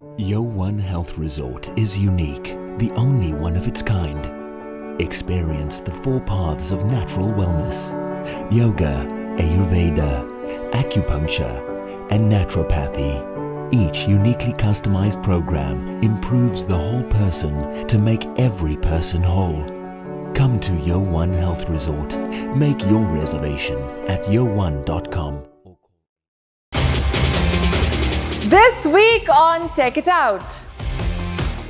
WION Health Resort is unique, the only one of its kind. Experience the 4 paths of natural wellness: yoga, Ayurveda, acupuncture, and naturopathy. Each uniquely customized program improves the whole person to make every person whole. Come to WION Health Resort. Make your reservation at wion.com. This week on Tech It Out,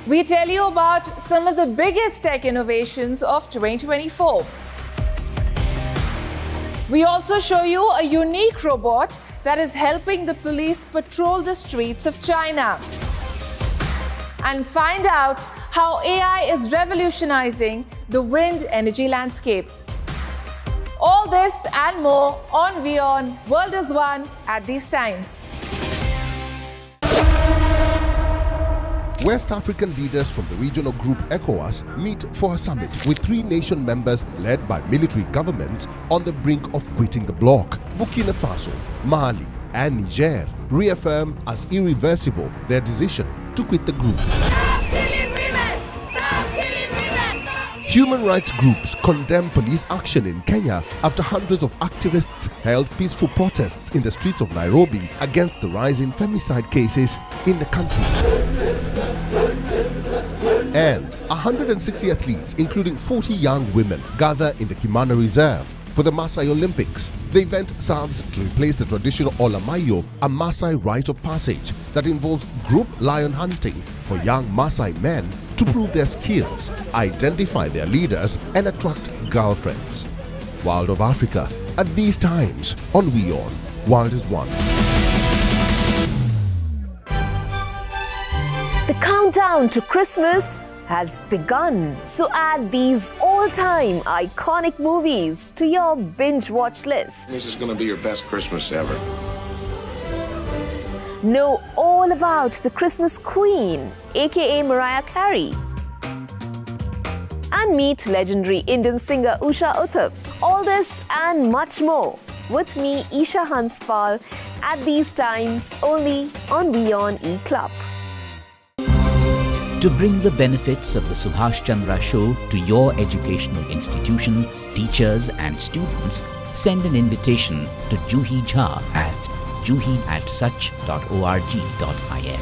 we tell you about some of the biggest tech innovations of 2024. We also show you a unique robot that is helping the police patrol the streets of China. And find out how AI is revolutionizing the wind energy landscape. All this and more on WION World is One at these times. West African leaders from the regional group ECOWAS meet for a summit with 3 nation members led by military governments on the brink of quitting the bloc. Burkina Faso, Mali and Niger reaffirm as irreversible their decision to quit the group. Stop killing women! Stop killing women! Human rights groups condemn police action in Kenya after hundreds of activists held peaceful protests in the streets of Nairobi against the rise in femicide cases in the country. And 160 athletes, including 40 young women, gather in the Kimana Reserve for the Maasai Olympics. The event serves to replace the traditional Olamayo, a Maasai rite of passage that involves group lion hunting for young Maasai men to prove their skills, identify their leaders, and attract girlfriends. World of Africa at these times on WION World is One. The countdown to Christmas has begun, so add these all-time iconic movies to your binge watch list. This is going to be your best Christmas ever. Know all about the Christmas Queen, aka Mariah Carey. And meet legendary Indian singer Usha Uthup. All this and much more with me, Isha Hanspal, at these times only on WION E-Club. To bring the benefits of the Subhash Chandra Show to your educational institution, teachers and students, send an invitation to Juhi Jha at juhi@such.org.in.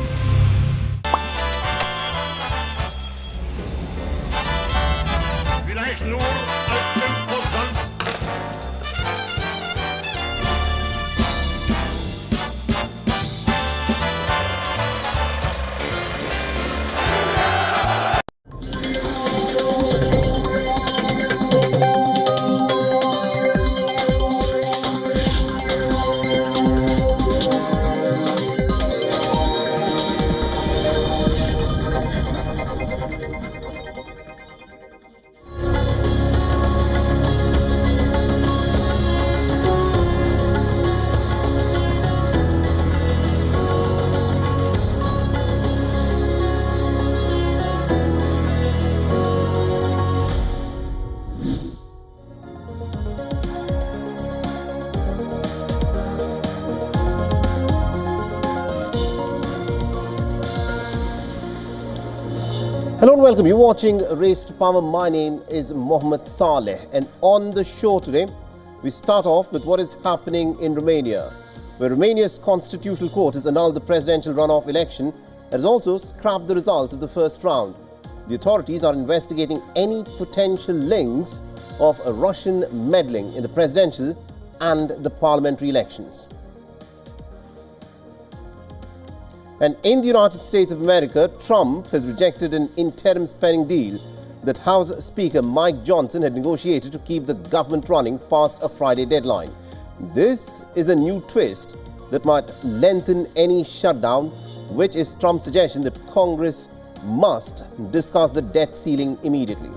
Hello and welcome. You're watching Race to Power. My name is Mohammed Saleh, and on the show today, we start off with what is happening in Romania, where Romania's constitutional court has annulled the presidential runoff election and has also scrapped the results of the first round. The authorities are investigating any potential links of Russian meddling in the presidential and the parliamentary elections. And in the United States of America, Trump has rejected an interim spending deal that House Speaker Mike Johnson had negotiated to keep the government running past a Friday deadline. This is a new twist that might lengthen any shutdown, which is Trump's suggestion that Congress must discuss the debt ceiling immediately.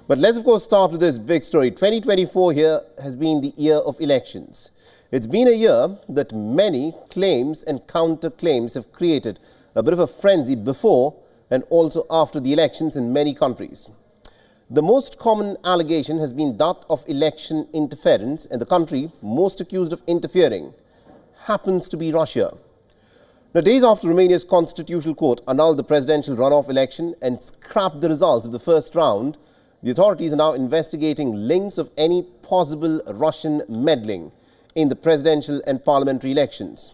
But let's of course start with this big story. 2024 here has been the year of elections. It's been a year that many claims and counterclaims have created a bit of a frenzy before and also after the elections in many countries. The most common allegation has been that of election interference, and the country most accused of interfering happens to be Russia. Now, days after Romania's constitutional court annulled the presidential runoff election and scrapped the results of the first round, the authorities are now investigating links of any possible Russian meddling in the presidential and parliamentary elections.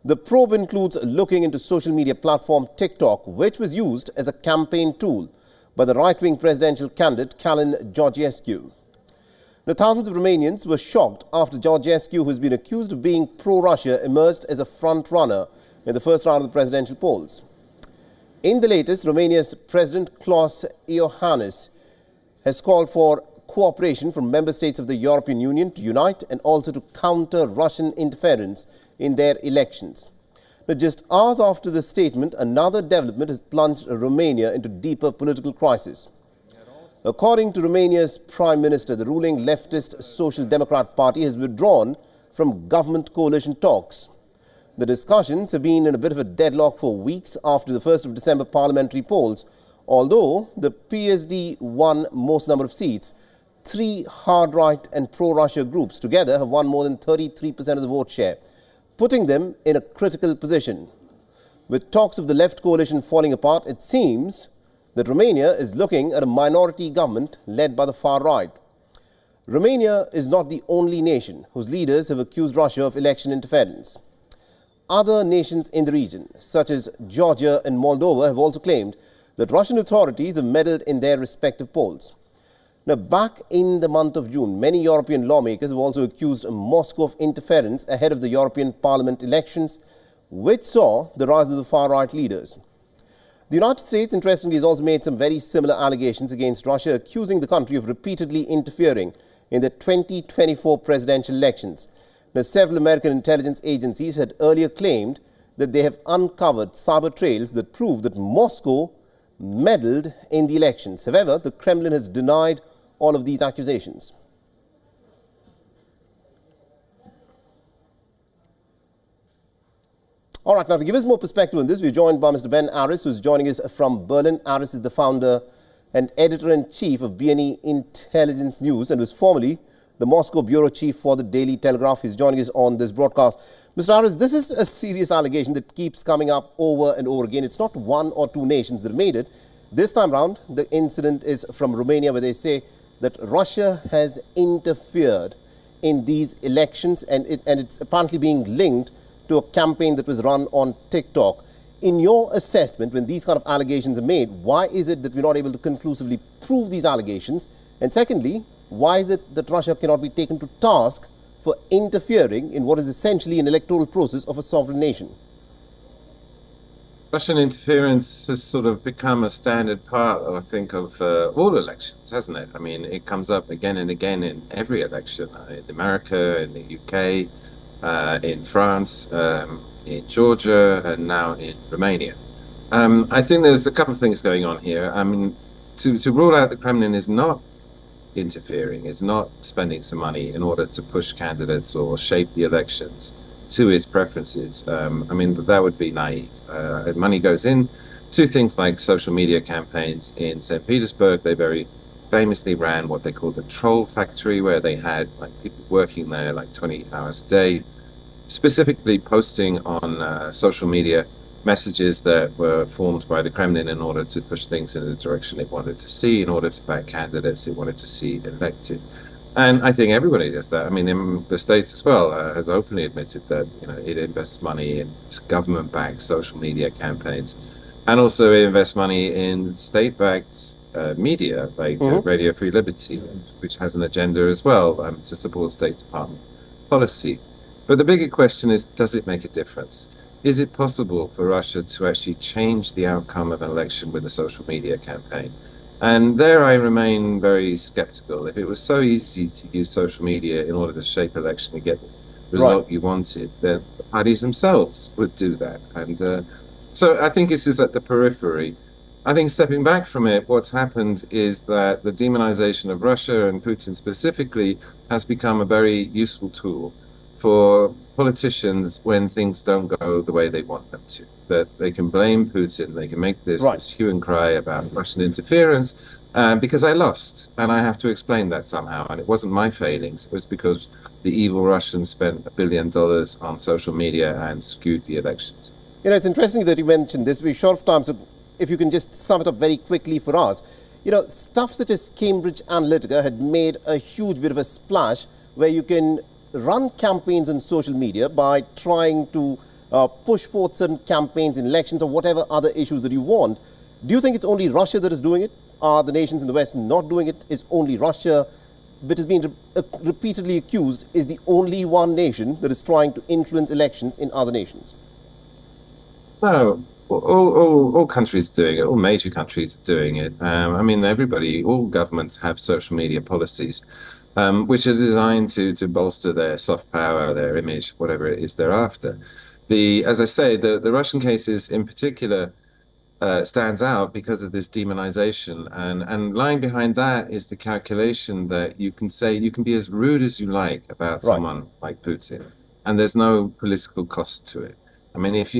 The probe includes looking into social media platform TikTok, which was used as a campaign tool by the right-wing presidential candidate Calin Georgescu. Now, thousands of Romanians were shocked after Georgescu, who has been accused of being pro-Russia, emerged as a front-runner in the first round of the presidential polls. In the latest, Romania's President Klaus Iohannis has called for cooperation from member states of the European Union to unite and also to counter Russian interference in their elections. Now, just hours after the statement, another development has plunged Romania into deeper political crisis. According to Romania's Prime Minister, the ruling leftist Social Democrat Party has withdrawn from government coalition talks. The discussions have been in a bit of a deadlock for weeks after the 1st of December parliamentary polls. Although the PSD won most number of seats, three hard-right and pro-Russia groups together have won more than 33% of the vote share, putting them in a critical position. With talks of the left coalition falling apart, it seems that Romania is looking at a minority government led by the far right. Romania is not the only nation whose leaders have accused Russia of election interference. Other nations in the region, such as Georgia and Moldova, have also claimed that Russian authorities have meddled in their respective polls. Now, back in the month of June, many European lawmakers have also accused Moscow of interference ahead of the European Parliament elections, which saw the rise of the far-right leaders. The United States, interestingly, has also made some very similar allegations against Russia, accusing the country of repeatedly interfering in the 2024 presidential elections. Now, several American intelligence agencies had earlier claimed that they have uncovered cyber trails that prove that Moscow meddled in the elections. However, the Kremlin has denied all of these accusations. All right, now to give us more perspective on this, we're joined by Mr. Ben Aris, who's joining us from Berlin. Aris is the founder and editor-in-chief of BNE Intelligence News and was formerly the Moscow bureau chief for the Daily Telegraph. He's joining us on this broadcast. Mr. Aris, this is a serious allegation that keeps coming up over and over again. It's not one or two nations that made it. This time round, the incident is from Romania, where they say that Russia has interfered in these elections, and it's apparently being linked to a campaign that was run on TikTok. In your assessment, when these kind of allegations are made, why is it that we're not able to conclusively prove these allegations? And secondly, why is it that Russia cannot be taken to task for interfering in what is essentially an electoral process of a sovereign nation? Russian interference has sort of become a standard part, I think, of all elections, hasn't it? I mean, it comes up again and again in every election, in America, in the UK, in France, in Georgia, and now in Romania. I think there's a couple of things going on here. I mean, to rule out the Kremlin is not interfering, is not spending some money in order to push candidates or shape the elections to its preferences. I mean, that would be naive. Money goes in to things like social media campaigns. In St. Petersburg, they very famously ran what they called the troll factory, where they had like people working there like 20 hours a day, specifically posting on social media messages that were formed by the Kremlin in order to push things in the direction it wanted to see, in order to back candidates it wanted to see elected. And I think everybody does that. I mean, in the States as well, has openly admitted that, you know, it invests money in government-backed social media campaigns, and also it invests money in state-backed media, like Radio Free Liberty, which has an agenda as well to support State Department policy. But the bigger question is, does it make a difference? Is it possible for Russia to actually change the outcome of an election with a social media campaign? And there I remain very skeptical. If it was so easy to use social media in order to shape election and get the result you wanted, then the parties themselves would do that. And so I think this is at the periphery. I think stepping back from it, what's happened is that the demonization of Russia and Putin specifically has become a very useful tool for politicians when things don't go the way they want them to. That they can blame Putin, they can make this hue and cry about Russian interference, because I lost, and I have to explain that somehow. And it wasn't my failings; it was because the evil Russians spent $1 billion on social media and skewed the elections. You know, it's interesting that you mentioned this. We're short of time, so if you can just sum it up very quickly for us. You know, stuff such as Cambridge Analytica had made a huge bit of a splash where you can run campaigns on social media by trying to push forth certain campaigns in elections or whatever other issues that you want. Do you think it's only Russia that is doing it? Are the nations in the West not doing it? Is only Russia, which has been repeatedly accused, is the only one nation that is trying to influence elections in other nations? No, all countries are doing it. All major countries are doing it. I mean, all governments have social media policies, which are designed to bolster their soft power, their image, whatever it is they're after. As I say, the Russian cases in particular stands out because of this demonization, and lying behind that is the calculation that you can be as rude as you like about someone like Putin, and there's no political cost to it. I mean, if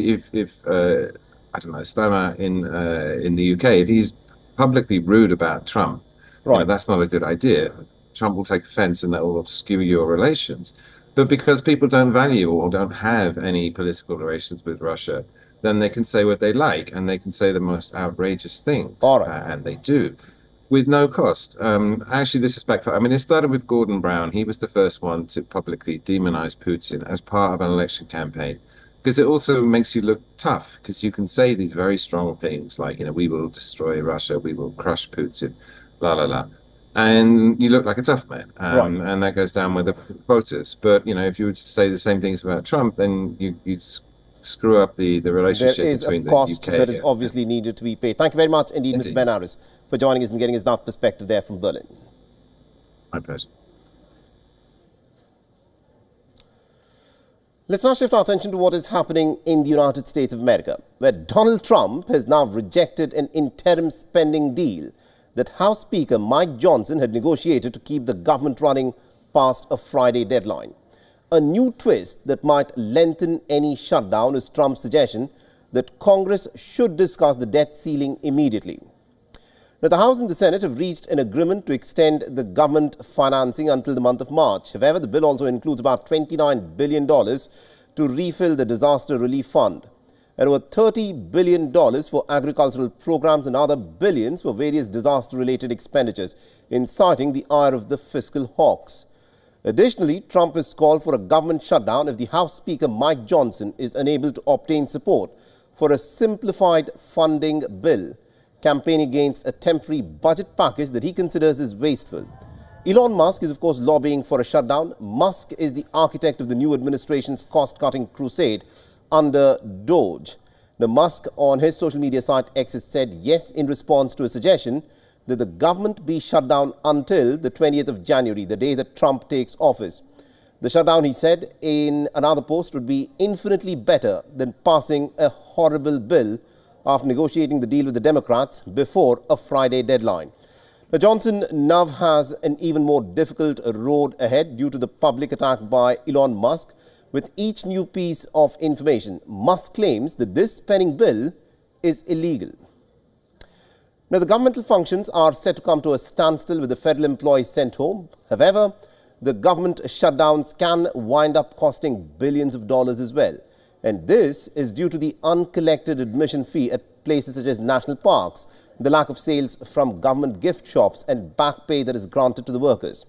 I don't know, Stama in the UK, if he's publicly rude about Trump, that's not a good idea. Trump will take offense and that will skew your relations. But because people don't value or don't have any political relations with Russia, then they can say what they like and they can say the most outrageous things. And they do, with no cost. Actually, this is backfire. I mean, it started with Gordon Brown. He was the first one to publicly demonize Putin as part of an election campaign, because it also makes you look tough, because you can say these very strong things like, we will destroy Russia, we will crush Putin, la, la, la. And you look like a tough man. And that goes down with the voters. But, if you were to say the same things about Trump, then you'd screw up the relationship between the UK. There is a cost that is obviously needed to be paid. Thank you very much indeed, Mr. Ben Harris, for joining us and getting us that perspective there from Berlin. My pleasure. Let's now shift our attention to what is happening in the United States of America, where Donald Trump has now rejected an interim spending deal that House Speaker Mike Johnson had negotiated to keep the government running past a Friday deadline. A new twist that might lengthen any shutdown is Trump's suggestion that Congress should discuss the debt ceiling immediately. Now, the House and the Senate have reached an agreement to extend the government financing until the month of March. However, the bill also includes about $29 billion to refill the disaster relief fund, and over $30 billion for agricultural programs and other billions for various disaster-related expenditures, inciting the ire of the fiscal hawks. Additionally, Trump has called for a government shutdown if the House Speaker Mike Johnson is unable to obtain support for a simplified funding bill, campaigning against a temporary budget package that he considers is wasteful. Elon Musk is, of course, lobbying for a shutdown. Musk is the architect of the new administration's cost-cutting crusade under DOGE. Now, Musk on his social media site X has said yes in response to a suggestion that the government be shut down until the 20th of January, the day that Trump takes office. The shutdown, he said in another post, would be infinitely better than passing a horrible bill after negotiating the deal with the Democrats before a Friday deadline. Now, Johnson now has an even more difficult road ahead due to the public attack by Elon Musk. With each new piece of information, Musk claims that this spending bill is illegal. Now, the governmental functions are set to come to a standstill with the federal employees sent home. However, the government shutdowns can wind up costing billions of dollars as well. And this is due to the uncollected admission fee at places such as national parks, the lack of sales from government gift shops, and back pay that is granted to the workers.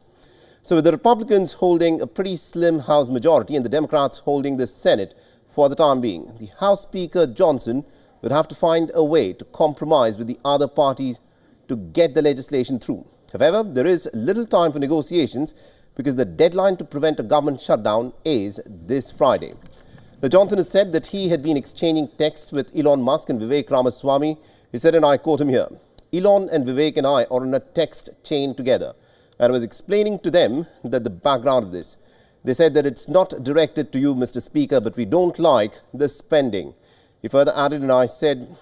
So with the Republicans holding a pretty slim House majority and the Democrats holding the Senate for the time being, the House Speaker Johnson would have to find a way to compromise with the other parties to get the legislation through. However, there is little time for negotiations because the deadline to prevent a government shutdown is this Friday. Now, Johnson has said that he had been exchanging texts with Elon Musk and Vivek Ramaswamy. He said, and I quote him here, "Elon and Vivek and I are on a text chain together." And I was explaining to them that the background of this. They said that it's not directed to you, Mr. Speaker, but we don't like the spending. He further added, and I said,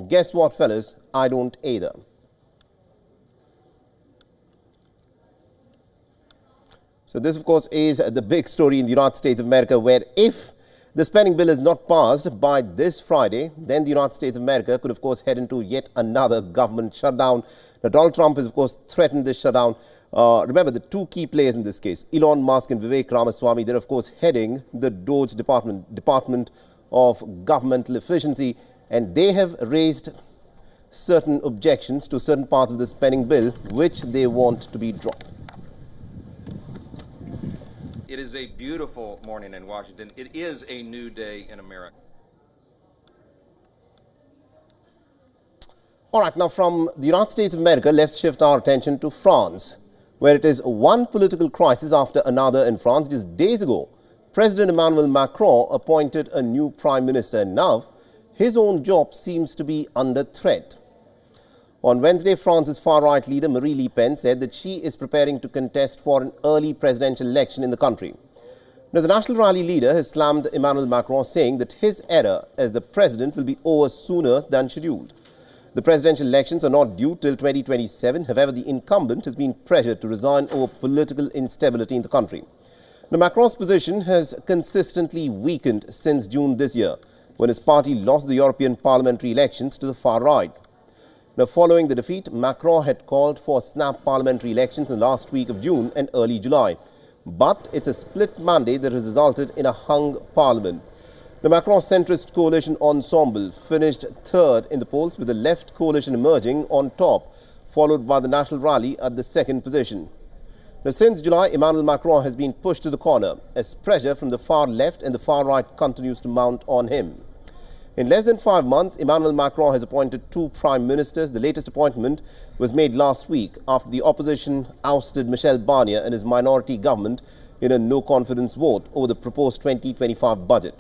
guess what, fellas, I don't either. So this, of course, is the big story in the United States of America, where if the spending bill is not passed by this Friday, then the United States of America could, of course, head into yet another government shutdown. Now, Donald Trump has, of course, threatened this shutdown. Remember, the two key players in this case, Elon Musk and Vivek Ramaswamy, they're, of course, heading the DOGE Department of Governmental Efficiency, and they have raised certain objections to certain parts of the spending bill, which they want to be dropped. It is a beautiful morning in Washington. It is a new day in America. All right, now from the United States of America, let's shift our attention to France, where it is one political crisis after another in France. Just days ago, President Emmanuel Macron appointed a new prime minister, and now his own job seems to be under threat. On Wednesday, France's far-right leader Marine Le Pen said that she is preparing to contest for an early presidential election in the country. Now, the National Rally leader has slammed Emmanuel Macron, saying that his era as the president will be over sooner than scheduled. The presidential elections are not due till 2027. However, the incumbent has been pressured to resign over political instability in the country. Now, Macron's position has consistently weakened since June this year, when his party lost the European parliamentary elections to the far right. Now, following the defeat, Macron had called for snap parliamentary elections in the last week of June and early July. But it's a split mandate that has resulted in a hung parliament. The Macron centrist coalition Ensemble finished third in the polls, with the left coalition emerging on top, followed by the National Rally at the second position. Now, since July, Emmanuel Macron has been pushed to the corner as pressure from the far left and the far right continues to mount on him. In less than 5 months, Emmanuel Macron has appointed two prime ministers. The latest appointment was made last week after the opposition ousted Michel Barnier and his minority government in a no-confidence vote over the proposed 2025 budget.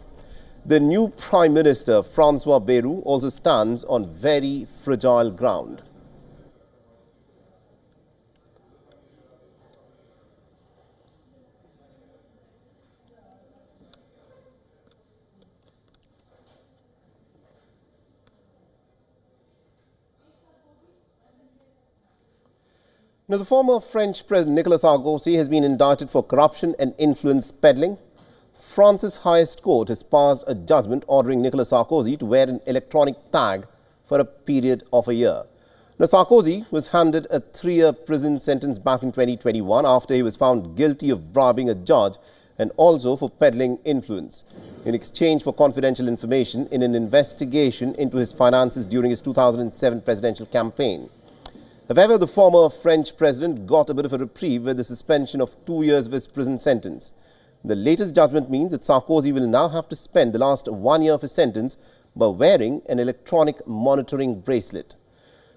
The new prime minister, Francois Bayrou, also stands on very fragile ground. Now, the former French President Nicolas Sarkozy has been indicted for corruption and influence peddling. France's highest court has passed a judgment ordering Nicolas Sarkozy to wear an electronic tag for a period of a year. Now, Sarkozy was handed a 3-year prison sentence back in 2021 after he was found guilty of bribing a judge and also for peddling influence in exchange for confidential information in an investigation into his finances during his 2007 presidential campaign. However, the former French president got a bit of a reprieve with the suspension of 2 years of his prison sentence. The latest judgment means that Sarkozy will now have to spend the last 1 year of his sentence by wearing an electronic monitoring bracelet.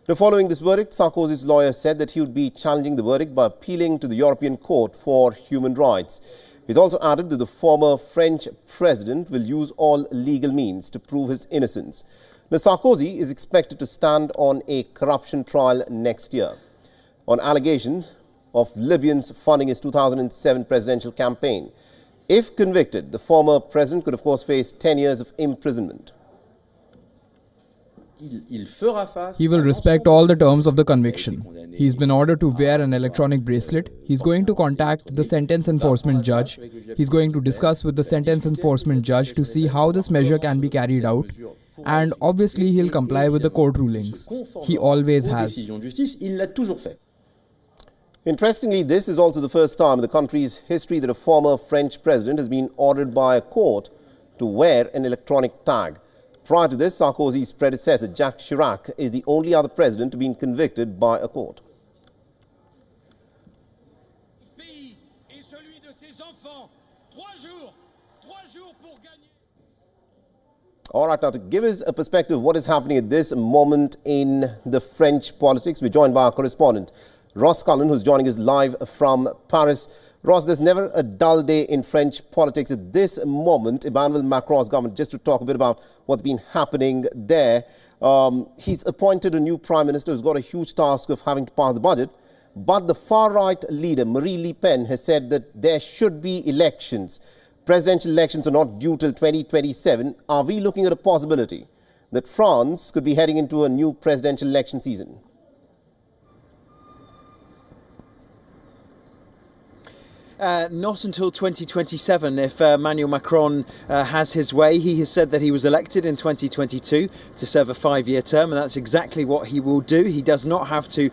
Now, following this verdict, Sarkozy's lawyer said that he would be challenging the verdict by appealing to the European Court for Human Rights. He's also added that the former French president will use all legal means to prove his innocence. Now, Sarkozy is expected to stand on a corruption trial next year on allegations of Libyans funding his 2007 presidential campaign. If convicted, the former president could, of course, face 10 years of imprisonment. He will respect all the terms of the conviction. He's been ordered to wear an electronic bracelet. He's going to contact the sentence enforcement judge. He's going to discuss with the sentence enforcement judge to see how this measure can be carried out. And obviously, he'll comply with the court rulings. He always has. Interestingly, this is also the first time in the country's history that a former French president has been ordered by a court to wear an electronic tag. Prior to this, Sarkozy's predecessor, Jacques Chirac, is the only other president to be convicted by a court. All right, now to give us a perspective of what is happening at this moment in the French politics, we're joined by our correspondent, Ross Cullen, who's joining us live from Paris. Ross, there's never a dull day in French politics. At this moment, Emmanuel Macron's government, just to talk a bit about what's been happening there, he's appointed a new prime minister who's got a huge task of having to pass the budget. But the far-right leader, Marine Le Pen, has said that there should be elections. Presidential elections are not due till 2027. Are we looking at a possibility that France could be heading into a new presidential election season? Not until 2027 if Emmanuel Macron has his way. He has said that he was elected in 2022 to serve a 5-year term, and that's exactly what he will do. He does not have to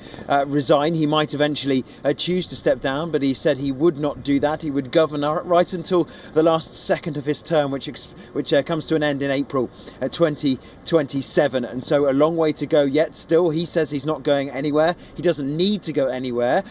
resign. He might eventually choose to step down, but he said he would not do that. He would govern right until the last second of his term, which comes to an end in April 2027. And so a long way to go yet still. He says he's not going anywhere. He doesn't need to go anywhere.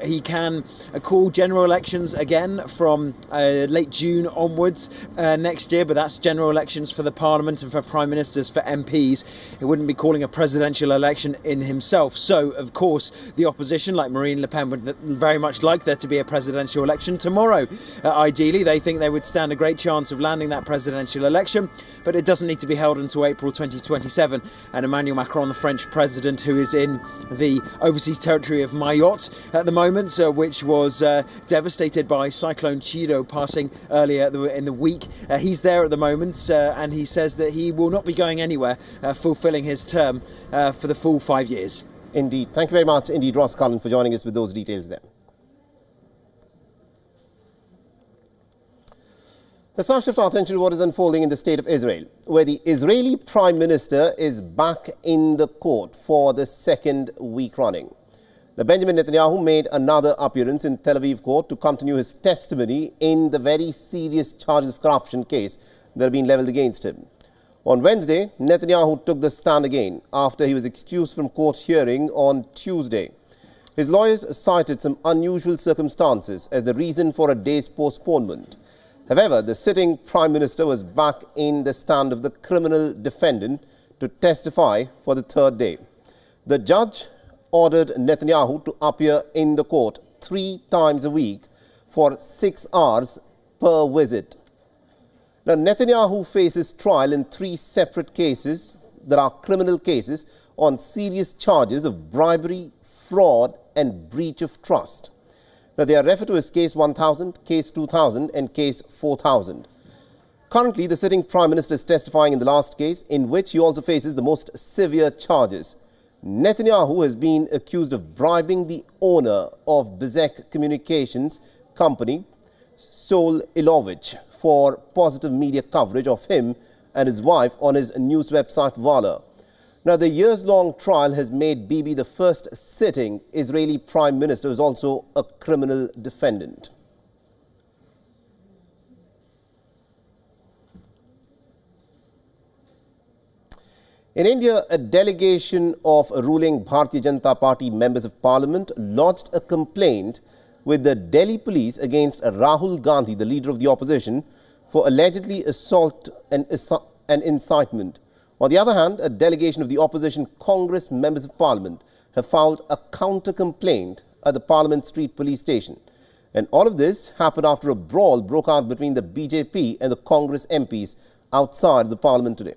He can call general elections again from late June onwards next year, but that's general elections for the Parliament and for Prime Ministers, for MPs. He wouldn't be calling a presidential election in himself. So, of course, the opposition, like Marine Le Pen, would very much like there to be a presidential election tomorrow. Ideally, they think they would stand a great chance of landing that presidential election, but it doesn't need to be held until April 2027. And Emmanuel Macron, the French president, who is in the overseas territory of Mayotte at the moment, which was devastated by Cyclone Chido passing earlier in the week. He's there at the moment, and he says that he will not be going anywhere, fulfilling his term for the full 5 years. Indeed. Thank you very much, indeed, Ross Cullen, for joining us with those details there. Let's now shift our attention to what is unfolding in the state of Israel, where the Israeli Prime Minister is back in the court for the second week running. Now, Benjamin Netanyahu made another appearance in Tel Aviv court to continue his testimony in the very serious charges of corruption case that have been leveled against him. On Wednesday, Netanyahu took the stand again after he was excused from court hearing on Tuesday. His lawyers cited some unusual circumstances as the reason for a day's postponement. However, the sitting Prime Minister was back in the stand of the criminal defendant to testify for the third day. The judge ordered Netanyahu to appear in the court 3 times a week for 6 hours per visit. Now, Netanyahu faces trial in 3 separate cases that are criminal cases on serious charges of bribery, fraud and breach of trust. Now, they are referred to as Case 1000, Case 2000 and Case 4000. Currently, the sitting Prime Minister is testifying in the last case, in which he also faces the most severe charges. Netanyahu has been accused of bribing the owner of Bezek Communications company, Sol Ilovich, for positive media coverage of him and his wife on his news website Vala. Now, the years-long trial has made Bibi the first sitting Israeli Prime Minister who is also a criminal defendant. In India, a delegation of ruling Bharatiya Janata Party members of parliament lodged a complaint with the Delhi police against Rahul Gandhi, the leader of the opposition, for allegedly assault and incitement. On the other hand, a delegation of the opposition Congress members of parliament have filed a counter-complaint at the Parliament Street police station. And all of this happened after a brawl broke out between the BJP and the Congress MPs outside the parliament today.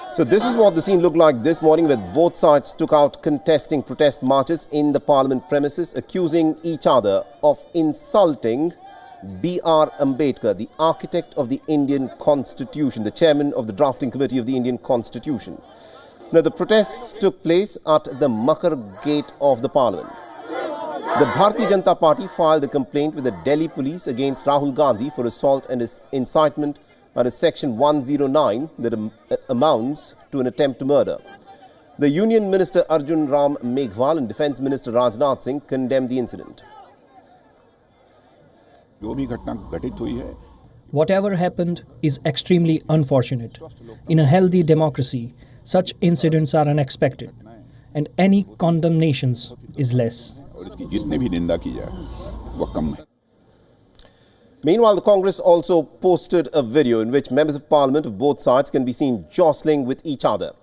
So this is what the scene looked like this morning, where both sides took out contesting protest marches in the parliament premises, accusing each other of insulting B.R. Ambedkar, the architect of the Indian Constitution, the chairman of the drafting committee of the Indian Constitution. Now, the protests took place at the Makar gate of the parliament. The Bharatiya Janata Party filed a complaint with the Delhi police against Rahul Gandhi for assault and incitement under Section 109 that amounts to an attempt to murder. The Union Minister Arjun Ram Meghwal and Defence Minister Rajnath Singh condemned the incident. Whatever happened is extremely unfortunate. In a healthy democracy, such incidents are unexpected, and any condemnations is less. Meanwhile, the Congress also posted a video in which members of parliament of both sides can be seen jostling with each other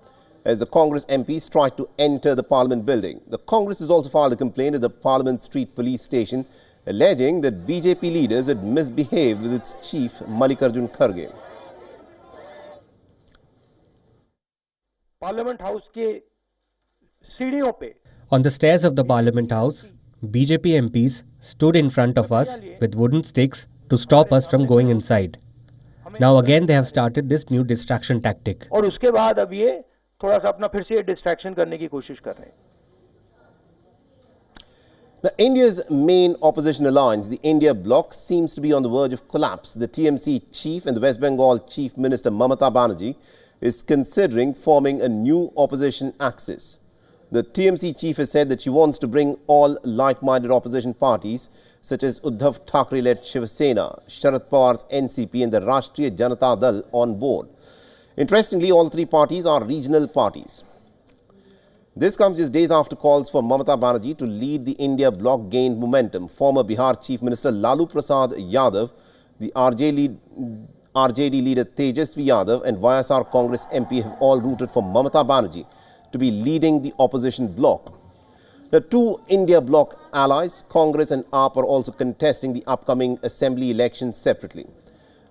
as the Congress MPs tried to enter the parliament building. The Congress has also filed a complaint at the Parliament Street police station alleging that BJP leaders had misbehaved with its chief Mallikarjun Kharge. Parliament House ke सीढ़ियों पे On the stairs of the Parliament House, BJP MPs stood in front of us with wooden sticks to stop us from going inside. Now again they have started this new distraction tactic. और उसके बाद अब ये थोड़ा सा अपना फिर से डिस्ट्रैक्शन करने की कोशिश कर रहे हैं. Now, India's main opposition alliance, the India bloc, seems to be on the verge of collapse. The TMC chief and the West Bengal chief minister Mamata Banerjee is considering forming a new opposition axis. The TMC chief has said that she wants to bring all like-minded opposition parties such as Uddhav Thackeray-led Shiv Sena, Sharad Pawar's NCP and the Rashtriya Janata Dal on board. Interestingly, all three parties are regional parties. This comes just days after calls for Mamata Banerjee to lead the India bloc gained momentum. Former Bihar Chief Minister Lalu Prasad Yadav, the RJD leader Tejasvi Yadav and YSR Congress MP have all rooted for Mamata Banerjee to be leading the opposition bloc. The two India bloc allies, Congress and AAP, are also contesting the upcoming assembly elections separately.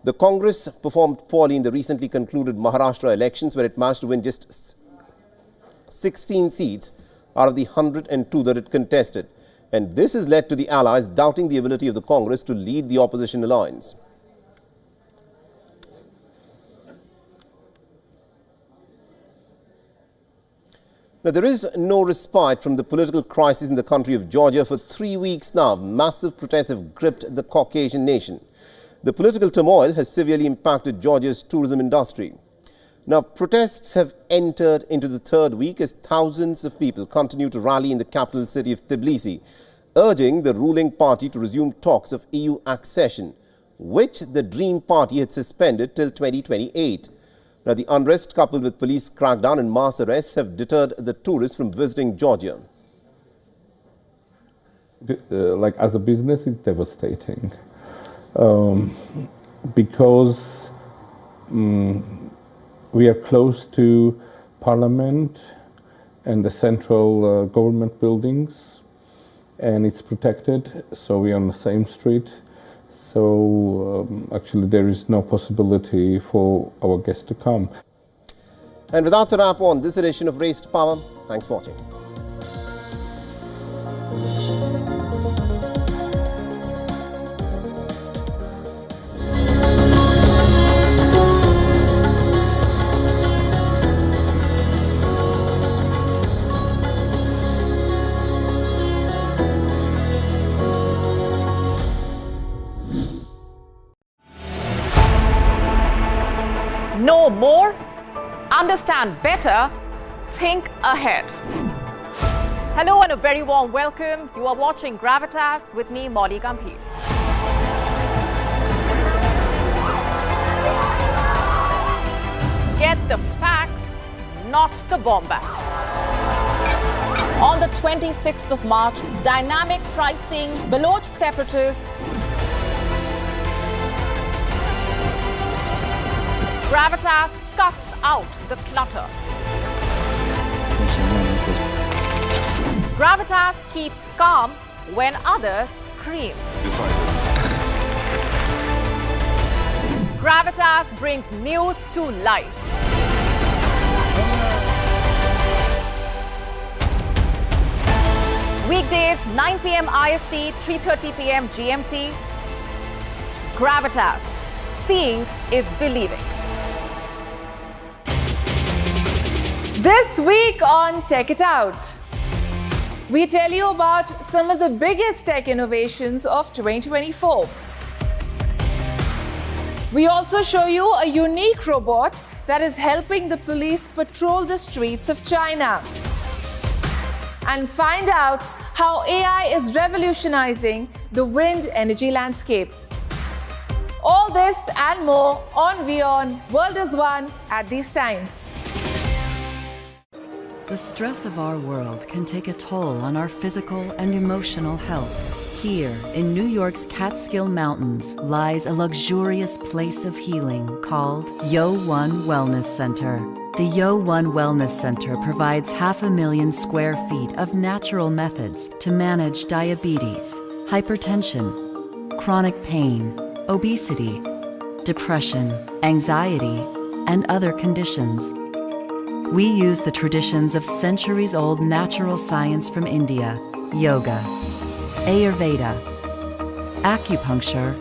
The Congress performed poorly in the recently concluded Maharashtra elections, where it managed to win just 16 seats out of the 102 that it contested. And this has led to the allies doubting the ability of the Congress to lead the opposition alliance. Now, there is no respite from the political crisis in the country of Georgia. For 3 weeks now, massive protests have gripped the Caucasian nation. The political turmoil has severely impacted Georgia's tourism industry. Now, protests have entered into the third week as thousands of people continue to rally in the capital city of Tbilisi, urging the ruling party to resume talks of EU accession, which the Dream Party had suspended till 2028. Now, the unrest coupled with police crackdown and mass arrests have deterred the tourists from visiting Georgia. Like as a business, it's devastating because we are close to Parliament and the central government buildings, and it's protected, so we are on the same street. So actually there is no possibility for our guests to come. And with that, a wrap on this edition of Race to Power. Thanks for watching. Know more, understand better, think ahead. Hello and a very warm welcome. You are watching Gravitas with me, Molly Gambhir. Get the facts, not the bombast. On the 26th of March, dynamic pricing, Baloch separatists, Gravitas cuts out the clutter. Gravitas keeps calm when others scream. Gravitas brings news to life. Weekdays 9 p.m. IST, 3:30 p.m. GMT. Gravitas. Seeing is believing. This week on Tech It Out, we tell you about some of the biggest tech innovations of 2024. We also show you a unique robot that is helping the police patrol the streets of China. And find out how AI is revolutionizing the wind energy landscape. All this and more on WION World is One at these times. The stress of our world can take a toll on our physical and emotional health. Here, in New York's Catskill Mountains, lies a luxurious place of healing called WION Wellness Center. The WION Wellness Center provides 500,000 square feet of natural methods to manage diabetes, hypertension, chronic pain, obesity, depression, anxiety, and other conditions. We use the traditions of centuries-old natural science from India, yoga, Ayurveda, acupuncture,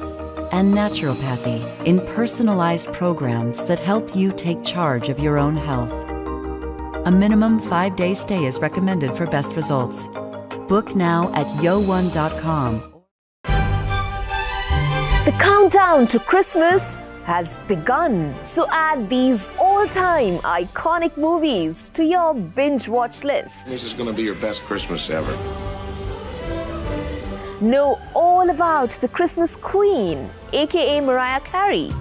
and naturopathy in personalized programs that help you take charge of your own health. A minimum 5-day stay is recommended for best results. Book now at WION.com. The countdown to Christmas has begun. So add these all-time iconic movies to your binge watch list. This is going to be your best Christmas ever. Know all about the Christmas Queen, aka Mariah Carey.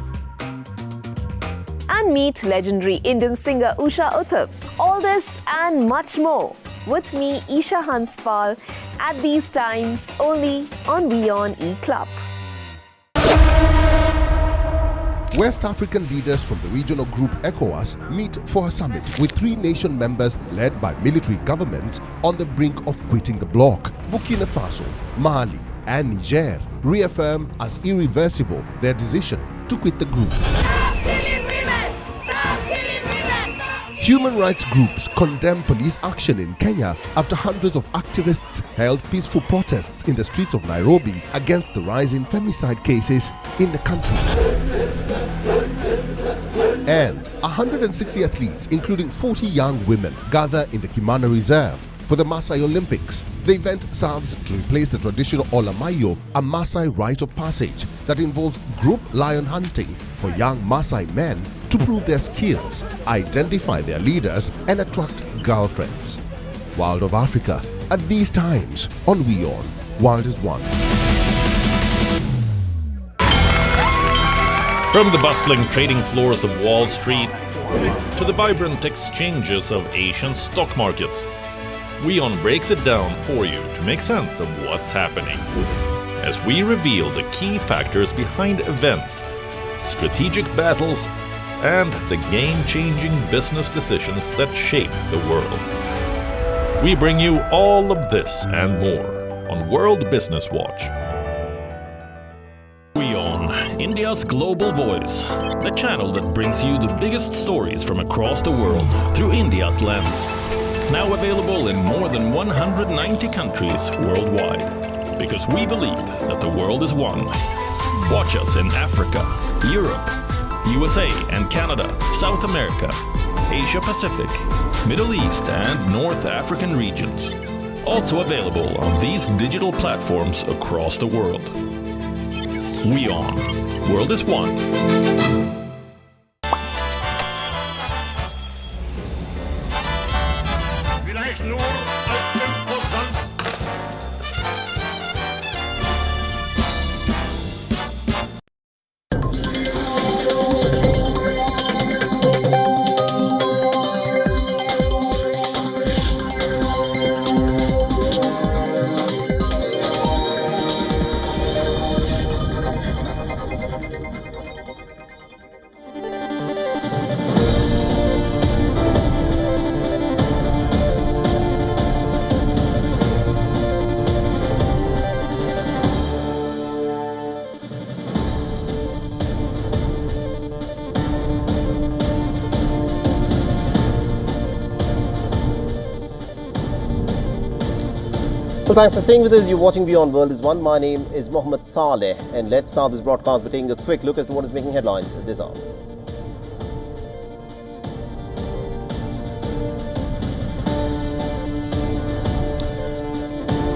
And meet legendary Indian singer Usha Uthup. All this and much more with me, Isha Hanspal, at these times only on WION E-Club. West African leaders from the regional group ECOWAS meet for a summit with 3 nation members led by military governments on the brink of quitting the bloc. Burkina Faso, Mali and Niger reaffirm as irreversible their decision to quit the group. Stop killing women! Stop killing women! Human rights groups condemn police action in Kenya after hundreds of activists held peaceful protests in the streets of Nairobi against the rise in femicide cases in the country. And 160 athletes, including 40 young women, gather in the Kimana Reserve for the Maasai Olympics. The event serves to replace the traditional Olamayo, a Maasai rite of passage that involves group lion hunting for young Maasai men to prove their skills, identify their leaders and attract girlfriends. World of Africa at these times on WION. World is One. From the bustling trading floors of Wall Street to the vibrant exchanges of Asian stock markets, WION breaks it down for you to make sense of what's happening, as we reveal the key factors behind events, strategic battles, and the game-changing business decisions that shape the world. We bring you all of this and more on World Business Watch. WION, India's global voice, the channel that brings you the biggest stories from across the world through India's lens. Now available in more than 190 countries worldwide, because we believe that the world is one. Watch us in Africa, Europe, USA and Canada, South America, Asia Pacific, Middle East and North African regions. Also available on these digital platforms across the world. WION. World is One. Well, thanks for staying with us. You're watching WION World is One. My name is Mohammed Saleh, and let's start this broadcast by taking a quick look as to what is making headlines at this hour.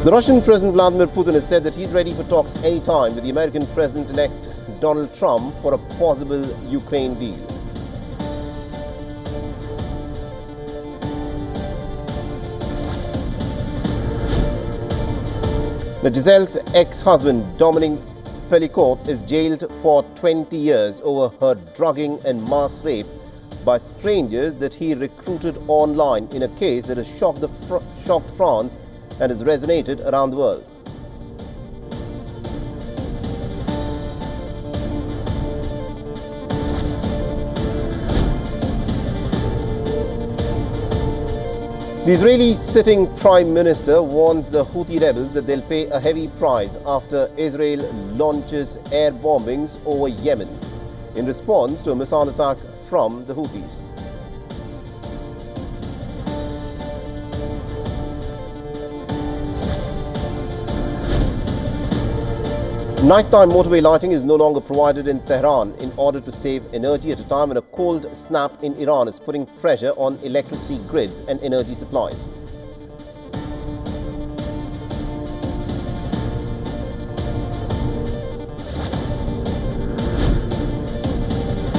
The Russian President Vladimir Putin has said that he's ready for talks anytime with the American President-elect Donald Trump for a possible Ukraine deal. Giselle's ex-husband, Dominic Pellicotte, is jailed for 20 years over her drugging and mass rape by strangers that he recruited online in a case that has shocked France and has resonated around the world. The Israeli sitting Prime Minister warns the Houthi rebels that they'll pay a heavy price after Israel launches air bombings over Yemen in response to a missile attack from the Houthis. Nighttime motorway lighting is no longer provided in Tehran in order to save energy at a time when a cold snap in Iran is putting pressure on electricity grids and energy supplies.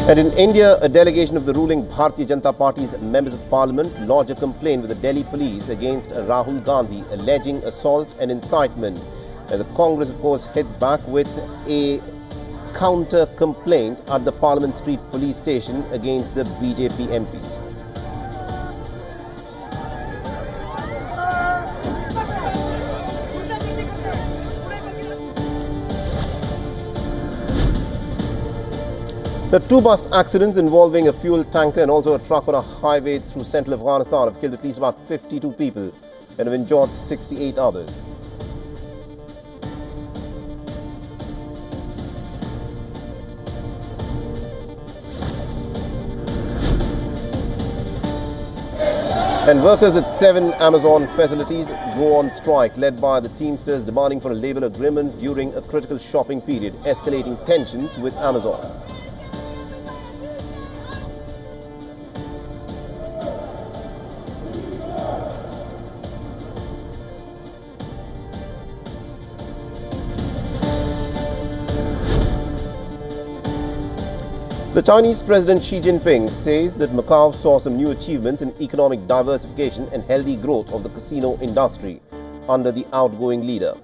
And in India, a delegation of the ruling Bharatiya Janata Party's members of parliament lodged a complaint with the Delhi police against Rahul Gandhi, alleging assault and incitement. And the Congress, of course, heads back with a counter complaint at the Parliament Street police station against the BJP MPs. The two bus accidents involving a fuel tanker and also a truck on a highway through central Afghanistan have killed at least about 52 people and have injured 68 others. And workers at 7 Amazon facilities go on strike, led by the Teamsters, demanding for a labor agreement during a critical shopping period, escalating tensions with Amazon. The Chinese President Xi Jinping says that Macau saw some new achievements in economic diversification and healthy growth of the casino industry under the outgoing leader.